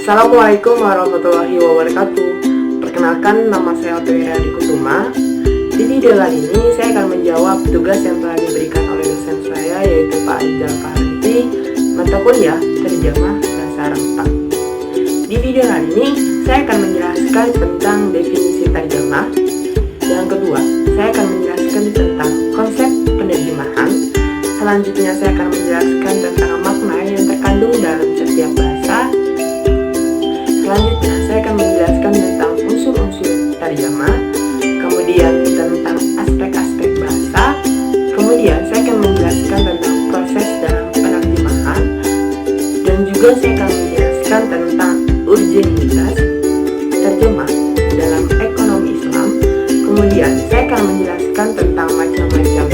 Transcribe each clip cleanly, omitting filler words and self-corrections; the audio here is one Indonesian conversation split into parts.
Assalamualaikum warahmatullahi wabarakatuh. Perkenalkan, nama saya Otoira Kusuma. Di video kali ini saya akan menjawab tugas yang telah diberikan oleh dosen saya, yaitu Pak Rizal Fahrenti, mata kuliah Terjemah Bahasa Arab 4. Di video kali ini saya akan menjelaskan tentang definisi terjemah. Yang kedua, saya akan menjelaskan tentang konsep penerjemahan. Selanjutnya saya akan menjelaskan tentang makna yang terkandung dalam setiap bahasa. Selanjutnya saya akan menjelaskan tentang unsur-unsur terjemah, kemudian tentang aspek-aspek bahasa, kemudian saya akan menjelaskan tentang proses dalam penerjemahan, dan juga saya akan menjelaskan tentang urgenitas terjemah dalam ekonomi Islam. Kemudian saya akan menjelaskan tentang macam-macam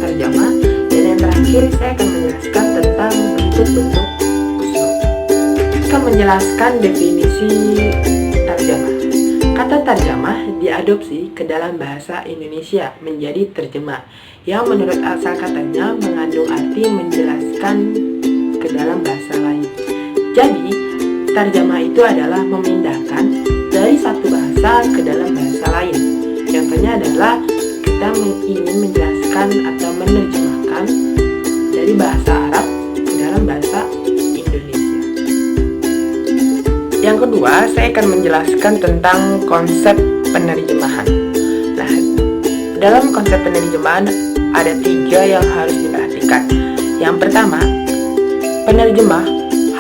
terjemah, dan yang terakhir saya akan menjelaskan tentang bentuk-bentuk uslub. Akan menjelaskan definisi terjemah. Kata terjemah diadopsi ke dalam bahasa Indonesia menjadi terjemah, yang menurut asal katanya mengandung arti menjelaskan ke dalam bahasa lain. Jadi, terjemah itu adalah memindahkan dari satu bahasa ke dalam bahasa lain. Contohnya adalah kita ingin menjelaskan atau menerjemahkan dari bahasa Arab ke dalam bahasa Indonesia. Yang kedua, saya akan menjelaskan tentang konsep penerjemahan. Nah, dalam konsep penerjemahan ada 3 yang harus diperhatikan. Yang pertama, penerjemah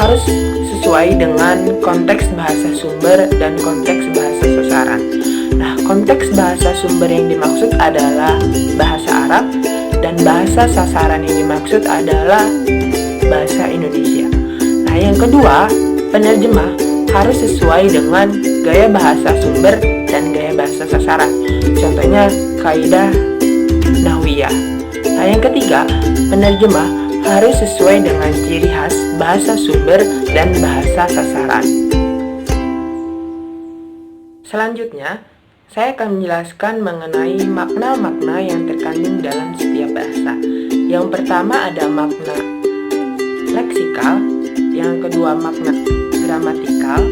harus sesuai dengan konteks bahasa sumber dan konteks bahasa sasaran. Nah, konteks bahasa sumber yang dimaksud adalah bahasa Arab, dan bahasa sasaran yang dimaksud adalah bahasa Indonesia. Nah, yang kedua, penerjemah harus sesuai dengan gaya bahasa sumber dan gaya bahasa sasaran. Contohnya kaidah nahwiyah. Nah, yang ketiga, penerjemah harus sesuai dengan ciri khas bahasa sumber dan bahasa sasaran. Selanjutnya, saya akan menjelaskan mengenai makna-makna yang terkandung dalam setiap bahasa. Yang pertama ada makna leksikal, yang kedua makna gramatikal,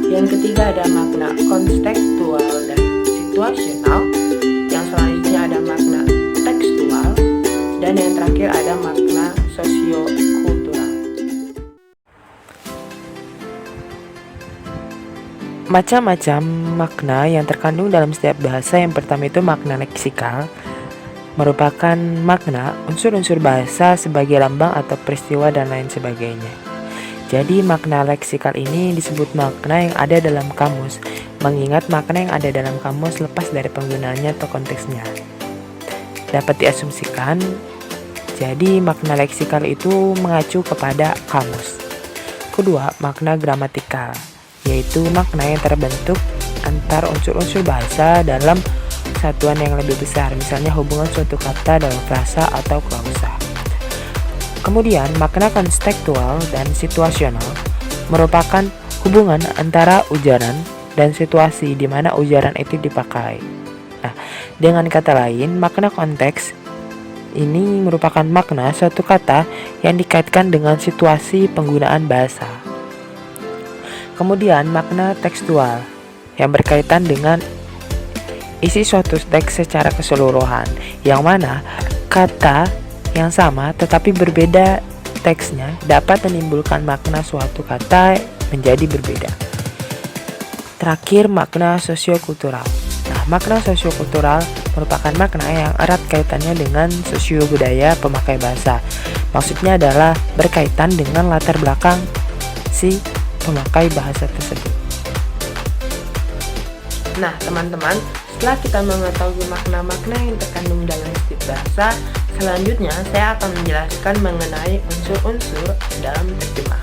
yang ketiga ada makna kontekstual dan situasional, yang selanjutnya ada makna tekstual, dan yang terakhir ada makna sosiokultural. Macam-macam makna yang terkandung dalam setiap bahasa. Yang pertama itu makna leksikal, merupakan makna unsur-unsur bahasa sebagai lambang atau peristiwa dan lain sebagainya. Jadi makna leksikal ini disebut makna yang ada dalam kamus, mengingat makna yang ada dalam kamus lepas dari penggunaannya atau konteksnya. Dapat diasumsikan, jadi makna leksikal itu mengacu kepada kamus. Kedua, makna gramatikal, yaitu makna yang terbentuk antar unsur-unsur bahasa dalam satuan yang lebih besar, misalnya hubungan suatu kata dalam frasa atau klausa. Kemudian, makna kontekstual dan situasional merupakan hubungan antara ujaran dan situasi di mana ujaran itu dipakai. Nah, dengan kata lain, makna konteks ini merupakan makna suatu kata yang dikaitkan dengan situasi penggunaan bahasa. Kemudian, makna tekstual yang berkaitan dengan isi suatu teks secara keseluruhan, yang mana kata yang sama tetapi berbeda teksnya dapat menimbulkan makna suatu kata menjadi berbeda. Terakhir, makna sosiokultural. Nah, makna sosiokultural merupakan makna yang erat kaitannya dengan sosio budaya pemakai bahasa. Maksudnya adalah berkaitan dengan latar belakang si pemakai bahasa tersebut. Nah, teman-teman, setelah kita mengetahui makna-makna yang terkandung dalam setiap bahasa, selanjutnya saya akan menjelaskan mengenai unsur-unsur dalam terjemah.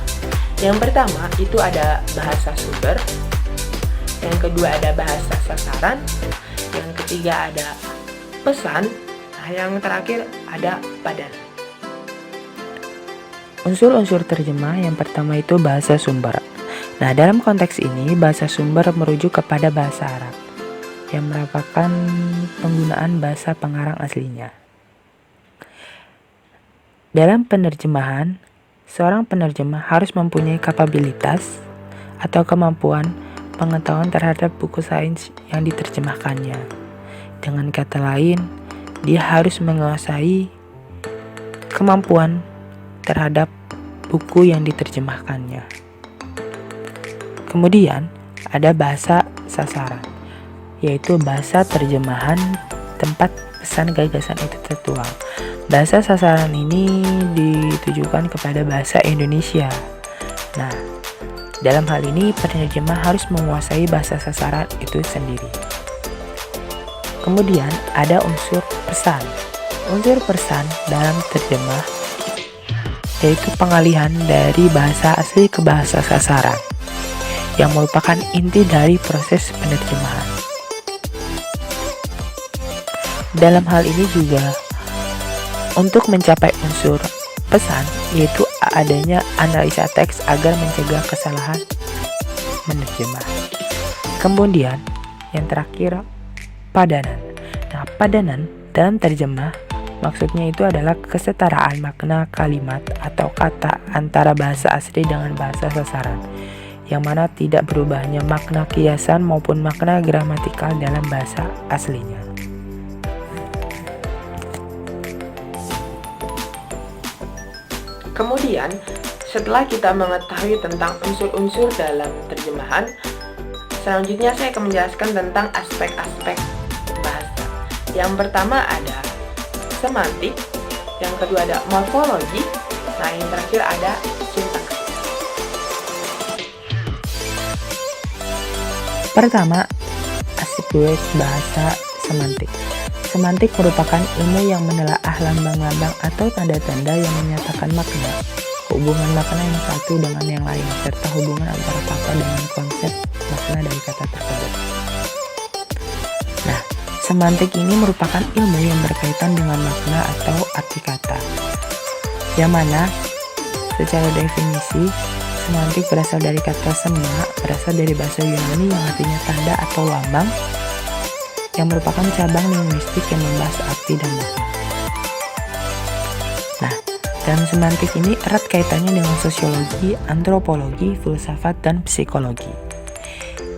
Yang pertama itu ada bahasa sumber, yang kedua ada bahasa sasaran, yang ketiga ada pesan, nah yang terakhir ada padan. Unsur-unsur terjemah yang pertama itu bahasa sumber. Nah, dalam konteks ini bahasa sumber merujuk kepada bahasa Arab yang merupakan penggunaan bahasa pengarang aslinya. Dalam penerjemahan, seorang penerjemah harus mempunyai kapabilitas atau kemampuan pengetahuan terhadap buku sains yang diterjemahkannya. Dengan kata lain, dia harus menguasai kemampuan terhadap buku yang diterjemahkannya. Kemudian ada bahasa sasaran, yaitu bahasa terjemahan tempat pesan gagasan itu tertuang. Bahasa sasaran ini ditujukan kepada bahasa Indonesia. Nah, dalam hal ini penerjemah harus menguasai bahasa sasaran itu sendiri. Kemudian ada unsur pesan. Unsur pesan dalam terjemah yaitu pengalihan dari bahasa asli ke bahasa sasaran, yang merupakan inti dari proses penerjemahan. Dalam hal ini juga untuk mencapai unsur pesan, yaitu adanya analisa teks agar mencegah kesalahan menerjemah. Kemudian yang terakhir, padanan. Nah, padanan dalam terjemah maksudnya itu adalah kesetaraan makna kalimat atau kata antara bahasa asli dengan bahasa sasaran, yang mana tidak berubahnya makna kiasan maupun makna gramatikal dalam bahasa aslinya. Kemudian, setelah kita mengetahui tentang unsur-unsur dalam terjemahan, selanjutnya saya akan menjelaskan tentang aspek-aspek bahasa. Yang pertama ada semantik, yang kedua ada morfologi, nah yang terakhir ada sintaks. Pertama, aspek bahasa semantik. Semantik merupakan ilmu yang menelaah lambang-lambang atau tanda-tanda yang menyatakan makna, hubungan makna yang satu dengan yang lain, serta hubungan antara kata dengan konsep makna dari kata tersebut. Nah, semantik ini merupakan ilmu yang berkaitan dengan makna atau arti kata, yang mana secara definisi semantik berasal dari kata sema, berasal dari bahasa Yunani yang artinya tanda atau lambang, yang merupakan cabang linguistik yang membahas arti dan makna. Nah, dalam semantik ini erat kaitannya dengan sosiologi, antropologi, filsafat, dan psikologi.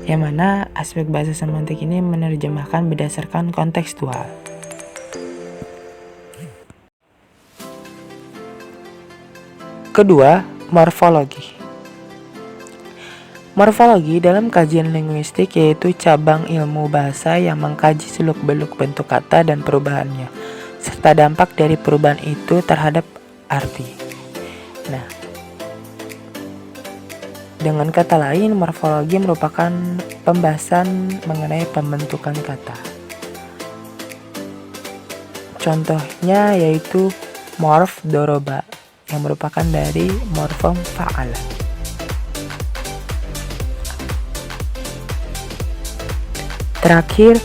Yang mana aspek bahasa semantik ini menerjemahkan berdasarkan kontekstual. Kedua, morfologi. Morfologi dalam kajian linguistik yaitu cabang ilmu bahasa yang mengkaji seluk-beluk bentuk kata dan perubahannya, serta dampak dari perubahan itu terhadap arti. Nah, dengan kata lain, morfologi merupakan pembahasan mengenai pembentukan kata. Contohnya yaitu morf doroba, yang merupakan dari morfem fa'ala. Terakhir,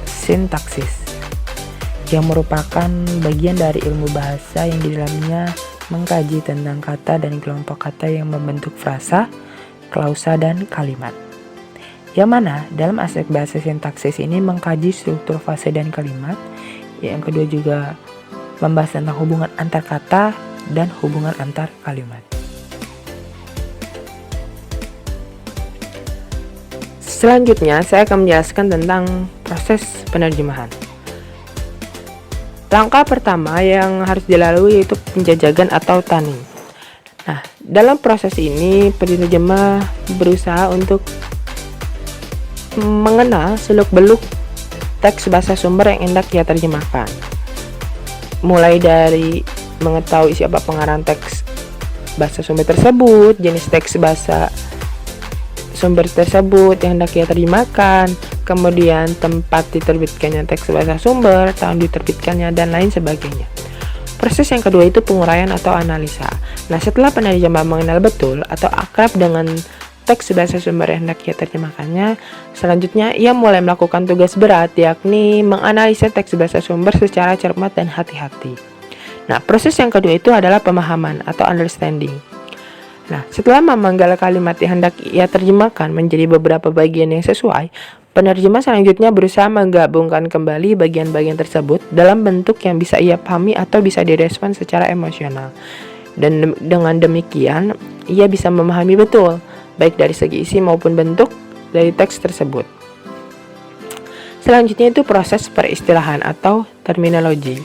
sintaksis, yang merupakan bagian dari ilmu bahasa yang di dalamnya mengkaji tentang kata dan kelompok kata yang membentuk frasa, klausa, dan kalimat. Yang mana dalam aspek bahasa sintaksis ini mengkaji struktur frasa dan kalimat. Yang kedua juga membahas tentang hubungan antar kata dan hubungan antar kalimat. Selanjutnya, saya akan menjelaskan tentang proses penerjemahan. Langkah pertama yang harus dilalui yaitu penjajakan atau tanning. Nah, dalam proses ini, penerjemah berusaha untuk mengenal seluk-beluk teks bahasa sumber yang hendak ia terjemahkan. Mulai dari mengetahui siapa pengarang teks bahasa sumber tersebut, jenis teks bahasa sumber tersebut yang hendak ia terjemahkan, kemudian tempat diterbitkannya teks bahasa sumber, tahun diterbitkannya, dan lain sebagainya. Proses yang kedua itu penguraian atau analisa. Nah, setelah penerjemah mengenal betul atau akrab dengan teks bahasa sumber yang hendak ia terjemahkannya, selanjutnya ia mulai melakukan tugas berat, yakni menganalisa teks bahasa sumber secara cermat dan hati-hati. Nah, proses yang kedua itu adalah pemahaman atau understanding. Nah, setelah memanggal kalimat yang hendak ia terjemahkan menjadi beberapa bagian yang sesuai, penerjemah selanjutnya berusaha menggabungkan kembali bagian-bagian tersebut dalam bentuk yang bisa ia pahami atau bisa direspon secara emosional. Dan dengan demikian, ia bisa memahami betul, baik dari segi isi maupun bentuk dari teks tersebut. Selanjutnya itu proses peristilahan atau terminologi.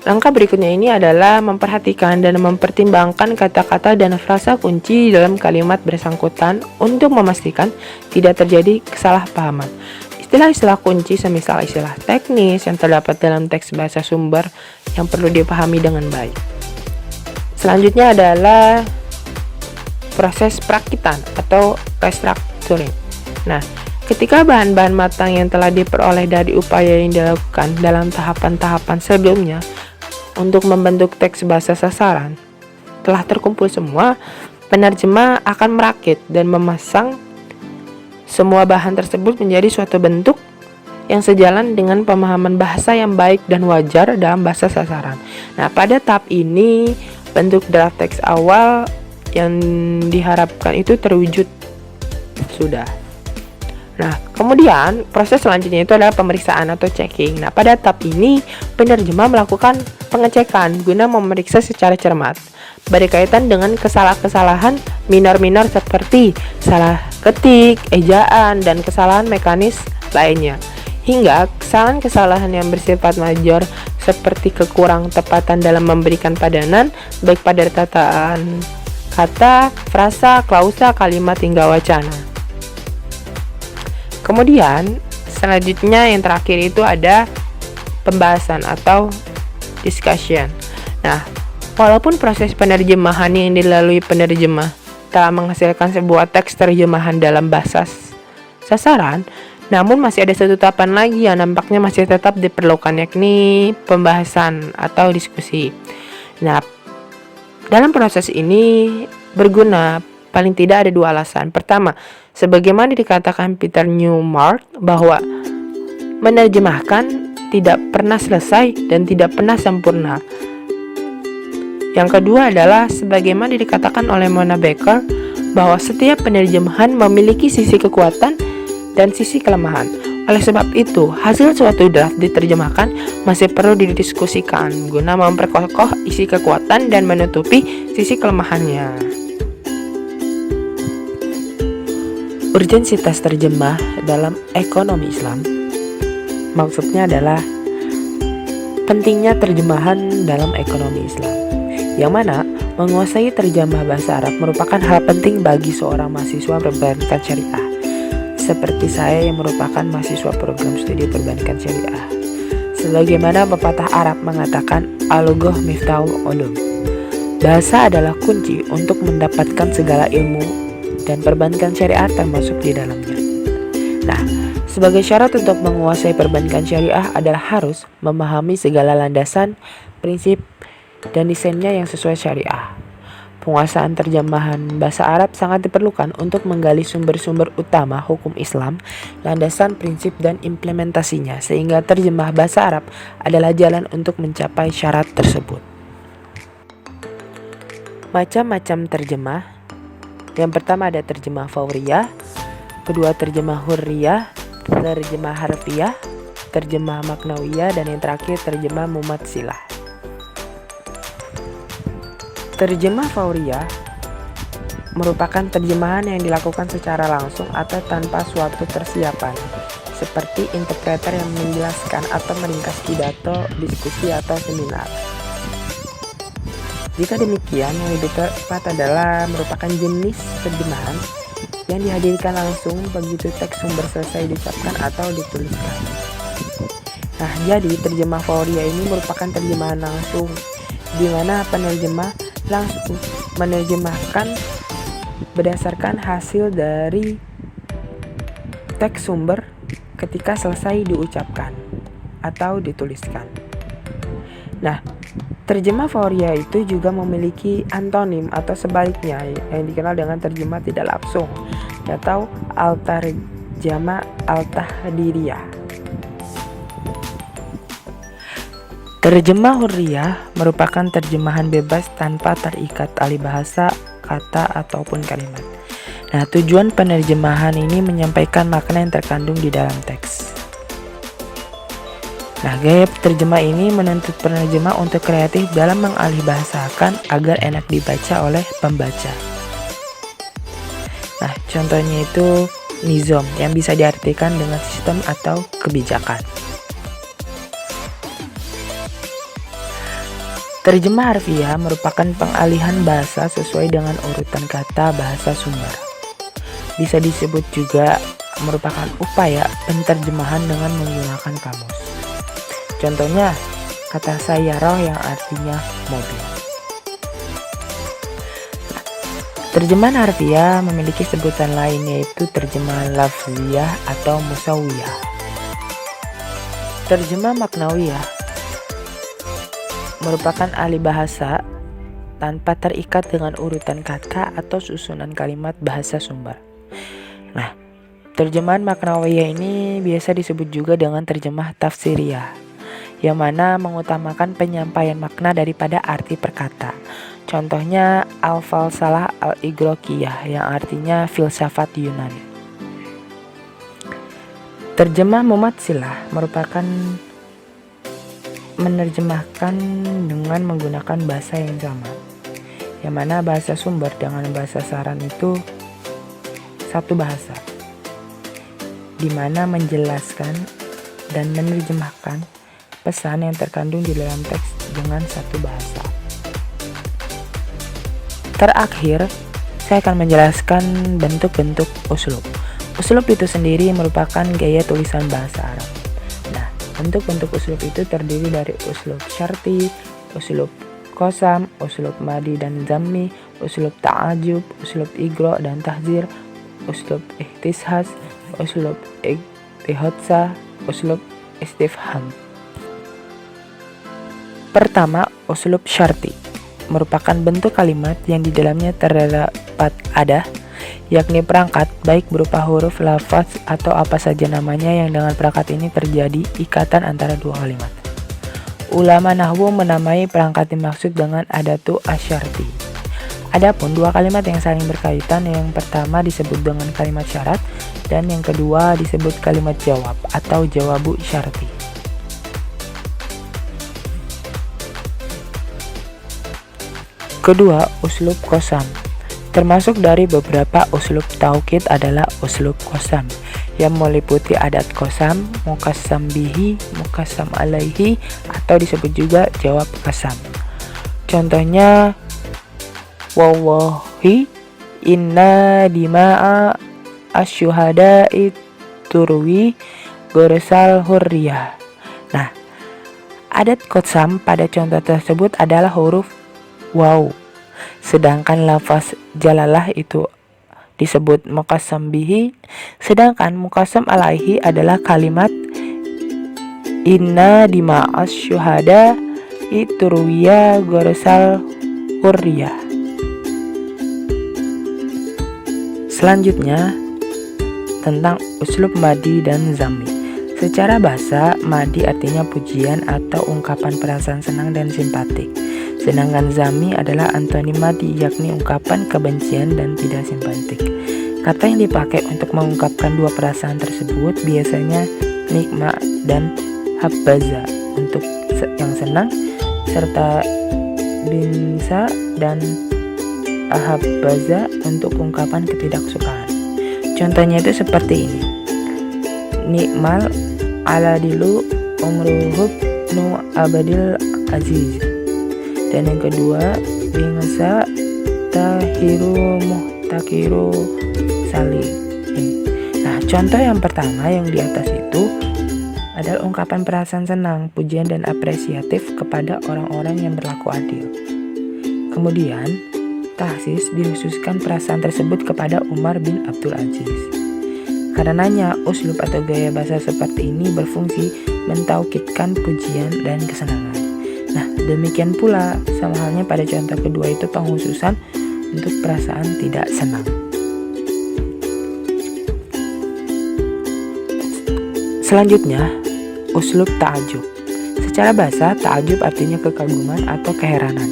Langkah berikutnya ini adalah memperhatikan dan mempertimbangkan kata-kata dan frasa kunci dalam kalimat bersangkutan untuk memastikan tidak terjadi kesalahpahaman. Istilah-istilah kunci semisal istilah teknis yang terdapat dalam teks bahasa sumber yang perlu dipahami dengan baik. Selanjutnya adalah proses perakitan atau restructuring. Nah, ketika bahan-bahan matang yang telah diperoleh dari upaya yang dilakukan dalam tahapan-tahapan sebelumnya untuk membentuk teks bahasa sasaran telah terkumpul semua, penerjemah akan merakit dan memasang semua bahan tersebut menjadi suatu bentuk yang sejalan dengan pemahaman bahasa yang baik dan wajar dalam bahasa sasaran. Nah, pada tahap ini bentuk draft teks awal yang diharapkan itu terwujud sudah. Nah, kemudian proses selanjutnya itu adalah pemeriksaan atau checking. Nah, pada tahap ini penerjemah melakukan pengecekan guna memeriksa secara cermat berkaitan dengan kesalahan-kesalahan minor-minor seperti salah ketik, ejaan, dan kesalahan mekanis lainnya, hingga kesalahan-kesalahan yang bersifat major seperti kekurang tepatan dalam memberikan padanan baik pada tataan kata, frasa, klausa, kalimat, hingga wacana. Kemudian selanjutnya yang terakhir itu ada pembahasan atau discussion. Nah, walaupun proses penerjemahan yang dilalui penerjemah telah menghasilkan sebuah teks terjemahan dalam bahasa sasaran, namun masih ada satu tahapan lagi yang nampaknya masih tetap diperlukan, yakni pembahasan atau diskusi. Nah, dalam proses ini berguna paling tidak ada dua alasan. Pertama, sebagaimana dikatakan Peter Newmark bahwa menerjemahkan tidak pernah selesai dan tidak pernah sempurna. Yang kedua adalah sebagaimana dikatakan oleh Mona Baker bahwa setiap penerjemahan memiliki sisi kekuatan dan sisi kelemahan. Oleh sebab itu, hasil suatu draft diterjemahkan masih perlu didiskusikan guna memperkokoh isi kekuatan dan menutupi sisi kelemahannya. Urgensitas terjemah dalam ekonomi Islam maksudnya adalah pentingnya terjemahan dalam ekonomi Islam, yang mana menguasai terjemah bahasa Arab merupakan hal penting bagi seorang mahasiswa perbankan syariah, seperti saya yang merupakan mahasiswa program studi perbankan syariah. Sebagaimana pepatah Arab mengatakan, al-lughah miftahul ulum, bahasa adalah kunci untuk mendapatkan segala ilmu dan perbankan syariah termasuk di dalamnya. Nah, sebagai syarat untuk menguasai perbankan syariah adalah harus memahami segala landasan, prinsip, dan desainnya yang sesuai syariah. Penguasaan terjemahan bahasa Arab sangat diperlukan untuk menggali sumber-sumber utama hukum Islam, landasan, prinsip, dan implementasinya, sehingga terjemah bahasa Arab adalah jalan untuk mencapai syarat tersebut. Macam-macam terjemah. Yang pertama ada terjemah fauriyah, kedua terjemah hurriyah, terjemah harfiah, terjemah maknawiyah, dan yang terakhir terjemah mumatsilah. Terjemah fauriyah merupakan terjemahan yang dilakukan secara langsung atau tanpa suatu persiapan, seperti interpreter yang menjelaskan atau meringkas pidato, diskusi, atau seminar. Jika demikian, yang lebih tepat adalah merupakan jenis terjemahan yang dihadirkan langsung begitu teks sumber selesai diucapkan atau dituliskan. Nah, jadi terjemah fauriyah ini merupakan terjemahan langsung, di mana penerjemah langsung menerjemahkan berdasarkan hasil dari teks sumber ketika selesai diucapkan atau dituliskan. Nah, terjemah fauriyah itu juga memiliki antonim atau sebaliknya yang dikenal dengan terjemah tidak langsung atau al-tarjamah al-tahdiriyah. Terjemah hurriyah merupakan terjemahan bebas tanpa terikat alih bahasa, kata, ataupun kalimat. Nah, tujuan penerjemahan ini menyampaikan makna yang terkandung di dalam teks. Nah, gaya terjemah ini menuntut penerjemah untuk kreatif dalam mengalihbahasakan agar enak dibaca oleh pembaca. Nah, contohnya itu nizam yang bisa diartikan dengan sistem atau kebijakan. Terjemah harfiah merupakan pengalihan bahasa sesuai dengan urutan kata bahasa sumber. Bisa disebut juga merupakan upaya penterjemahan dengan menggunakan kamus. Contohnya, kata sayyarah yang artinya mobil. Terjemahan harfiah memiliki sebutan lain, yaitu terjemahan lafziyah atau musawiyah. Terjemah maknawiyah merupakan ahli bahasa tanpa terikat dengan urutan kata atau susunan kalimat bahasa sumber. Nah, terjemahan maknawiyah ini biasa disebut juga dengan terjemah tafsiriyah, yang mana mengutamakan penyampaian makna daripada arti perkata. Contohnya al-falsalah al-igrokiyah yang artinya filsafat Yunani. Terjemah mumatsilah merupakan menerjemahkan dengan menggunakan bahasa yang sama, yang mana bahasa sumber dengan bahasa saran itu satu bahasa, di mana menjelaskan dan menerjemahkan pesan yang terkandung di dalam teks dengan satu bahasa. Terakhir, saya akan menjelaskan bentuk-bentuk uslub. Uslub itu sendiri merupakan gaya tulisan bahasa Arab. Bentuk-bentuk uslub itu terdiri dari uslub syarti, uslub qasam, uslub madi dan zammi, uslub ta'ajub, uslub igro dan tahzir, uslub ihtishas, uslub ihtihadsa, uslub istifham. Pertama, uslub syarti merupakan bentuk kalimat yang di dalamnya terdapat adah, yakni perangkat, baik berupa huruf, lafaz, atau apa saja namanya yang dengan perangkat ini terjadi ikatan antara dua kalimat. Ulama nahwu menamai perangkat dimaksud dengan adatu asyarti. Adapun dua kalimat yang saling berkaitan, yang pertama disebut dengan kalimat syarat dan yang kedua disebut kalimat jawab atau jawabu syarti. Kedua, uslub qasam. Termasuk dari beberapa uslub taukid adalah uslub qasam yang meliputi adat qasam, muqassam bihi, muqassam alaihi, atau disebut juga jawab qasam. Contohnya, wallahi inna dima'a asyuhada'i turwi gorsal hurriyah. Nah, adat qasam pada contoh tersebut adalah huruf waw. Sedangkan lafaz jalalah itu disebut muqassam bihi, sedangkan muqassam alaihi adalah kalimat inna dima'as syuhada iturwiya gorsal hurriyah. Selanjutnya tentang uslub madi dan zammi. Secara bahasa, madi artinya pujian atau ungkapan perasaan senang dan simpatik. Sedangkan zammi adalah antonim madi, yakni ungkapan kebencian dan tidak simpatik. Kata yang dipakai untuk mengungkapkan dua perasaan tersebut biasanya nikma dan habbaza untuk yang senang, serta binsa dan ahabbaza untuk ungkapan ketidaksukaan. Contohnya itu seperti ini. Nikmal aladilu umruhub nu abadil aziz. Dan yang kedua, bingsa tahiru muhtakiru salim. Nah, contoh yang pertama yang di atas itu adalah ungkapan perasaan senang, pujian dan apresiatif kepada orang-orang yang berlaku adil. Kemudian, tahsis dikhususkan perasaan tersebut kepada Umar bin Abdul Aziz. Karenanya, uslub atau gaya bahasa seperti ini berfungsi mentaukidkan pujian dan kesenangan. Nah, demikian pula sama halnya pada contoh kedua itu penghususan untuk perasaan tidak senang. Selanjutnya, uslub ta'ajub. Secara bahasa, ta'ajub artinya kekaguman atau keheranan.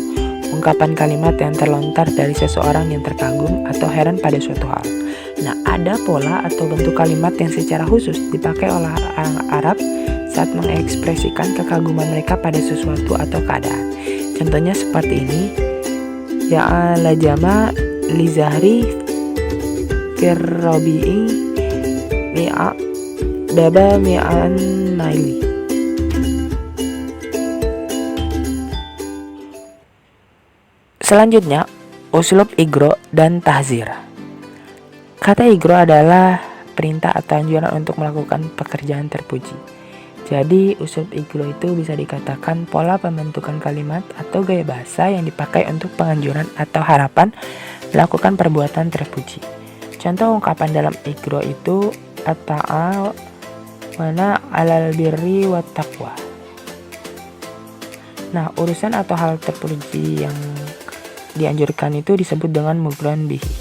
Ungkapan kalimat yang terlontar dari seseorang yang terkagum atau heran pada suatu hal. Nah, ada pola atau bentuk kalimat yang secara khusus dipakai oleh orang Arab saat mengekspresikan kekaguman mereka pada sesuatu atau keadaan. Contohnya seperti ini. Ya lajama li zahri firrobi'i mi'a daba mi'an naili. Selanjutnya, uslub igro dan tahzir. Kata igro adalah perintah atau anjuran untuk melakukan pekerjaan terpuji. Jadi, uslub igro itu bisa dikatakan pola pembentukan kalimat atau gaya bahasa yang dipakai untuk penganjuran atau harapan melakukan perbuatan terpuji. Contoh ungkapan dalam igro itu at-ta'a mana alal birri wat taqwa. Nah, urusan atau hal terpuji yang dianjurkan itu disebut dengan mugron bihi.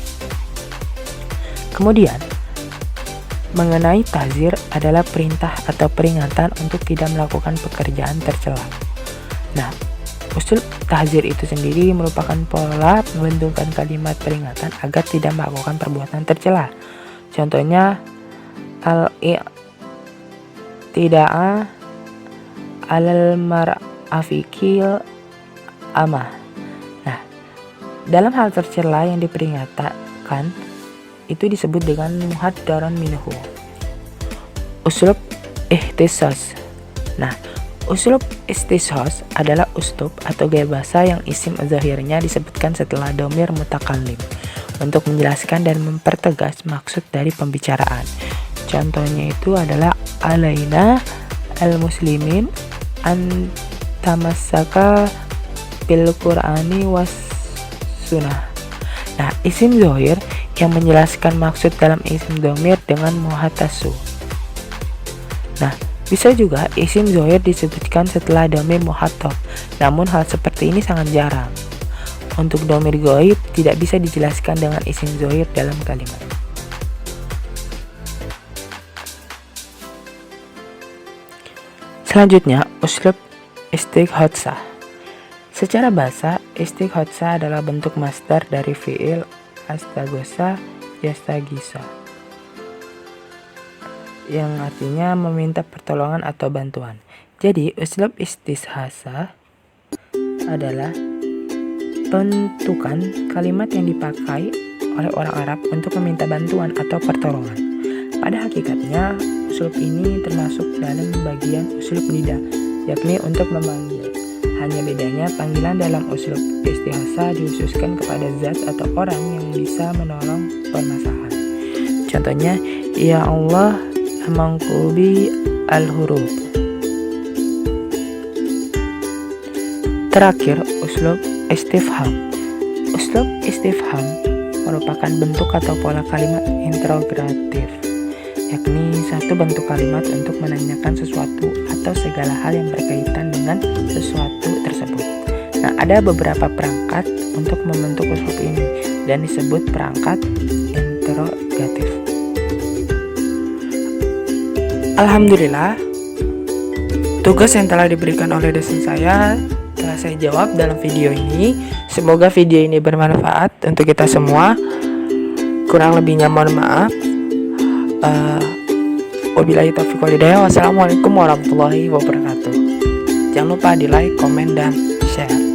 Kemudian, mengenai tahzir adalah perintah atau peringatan untuk tidak melakukan pekerjaan tercela. Nah, usul tahzir itu sendiri merupakan pola pembentukan kalimat peringatan agar tidak melakukan perbuatan tercela. Contohnya, al-i'tida'a alal mar'afikil amah. Nah, dalam hal tercela yang diperingatkan itu disebut dengan muhaddaron minhu. Uslub ihtisas. Nah, uslub ihtisas adalah uslub atau gaya bahasa yang isim zahirnya disebutkan setelah dhamir mutakallim untuk menjelaskan dan mempertegas maksud dari pembicaraan. Contohnya itu adalah alaina al-muslimin an tamassaka bil qur'ani was sunnah. Nah, isim zahir yang menjelaskan maksud dalam isim dhamir dengan muhatasu. Nah, bisa juga isim zahir disebutkan setelah dhamir muhatab. Namun hal seperti ini sangat jarang. Untuk dhamir ghaib tidak bisa dijelaskan dengan isim zahir dalam kalimat. Selanjutnya, uslub istighotsah. Secara bahasa, istighotsah adalah bentuk masdar dari fi'il astaghosa yastagisa, yang artinya meminta pertolongan atau bantuan. Jadi, uslub istisghasa adalah bentukan kalimat yang dipakai oleh orang Arab untuk meminta bantuan atau pertolongan. Pada hakikatnya, uslub ini termasuk dalam bagian uslub nida, yakni untuk memanggil. Hanya bedanya panggilan dalam uslub istighosa dikhususkan kepada zat atau orang yang bisa menolong permasalahan. Contohnya, ya Allah mangkubi al-huruf. Terakhir, uslub istifham. Uslub istifham merupakan bentuk atau pola kalimat interrogatif, yakni satu bentuk kalimat untuk menanyakan sesuatu atau segala hal yang berkaitan dengan sesuatu tersebut. Nah, ada beberapa perangkat untuk membentuk uslub ini dan disebut perangkat interrogatif. Alhamdulillah, tugas yang telah diberikan oleh dosen saya telah saya jawab dalam video ini. Semoga video ini bermanfaat untuk kita semua. Kurang lebihnya mohon maaf. Wabillahi taufiq wal hidayah. Wassalamualaikum warahmatullahi wabarakatuh. Jangan lupa di like, komen, dan share.